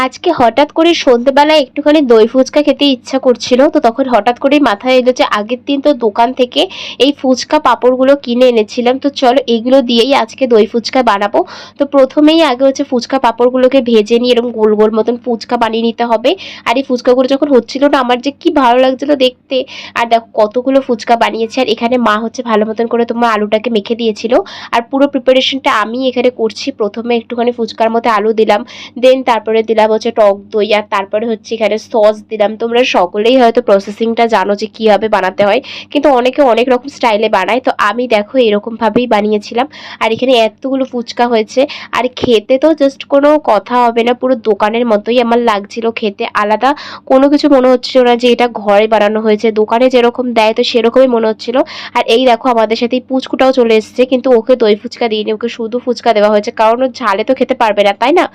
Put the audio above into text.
আজকে হঠাৎ করে সন্ধ্যেবেলায় একটুখানি দই ফুচকা খেতে ইচ্ছা করছিল, তো তখন হঠাৎ করেই মাথায় এলো যে আগের দিন তো দোকান থেকে এই ফুচকা পাঁপড়গুলো কিনে এনেছিলাম, তো চলো এগুলো দিয়েই আজকে দই ফুচকা বানাবো। তো প্রথমেই আগে হচ্ছে ফুচকা পাঁপড়গুলোকে ভেজে নিয়ে এরকম গোল গোল মতন ফুচকা বানিয়ে নিতে হবে। আর এই ফুচকাগুলো যখন হচ্ছিল না, আমার যে কি ভালো লাগছিল দেখতে। আর দেখো কতগুলো ফুচকা বানিয়েছে, আর এখানে মা হচ্ছে ভালো মতন করে তোমার আলুটাকে মেখে দিয়েছিল। আর পুরো প্রিপারেশনটা আমি এখানে করছি। প্রথমে একটুখানি ফুচকার মধ্যে আলু দিলাম, দেন তারপরে দিলাম হচ্ছে টক দই, আর তারপরে হচ্ছে এখানে সস দিলাম। তোমরা সকলেই হয়তো প্রসেসিংটা জানো যে কীভাবে বানাতে হয়, কিন্তু অনেকে অনেক রকম স্টাইলে বানায়, তো আমি দেখো এরকমভাবেই বানিয়েছিলাম। আর এখানে এতগুলো ফুচকা হয়েছে, আর খেতে তো জাস্ট কোনো কথা হবে না, পুরো দোকানের মতোই আমার লাগছিল খেতে। আলাদা কোনো কিছু মনে হচ্ছিল না যে এটা ঘরে বানানো হয়েছে, দোকানে যেরকম দেয় তো সেরকমই মনে হচ্ছিল। আর এই দেখো আমাদের সাথে পুচকুটাও চলে এসেছে, কিন্তু ওকে দই ফুচকা দিইনি, ওকে শুধু ফুচকা দেওয়া হয়েছে, কারণ ও ঝালে তো খেতে পারবে না, তাই না?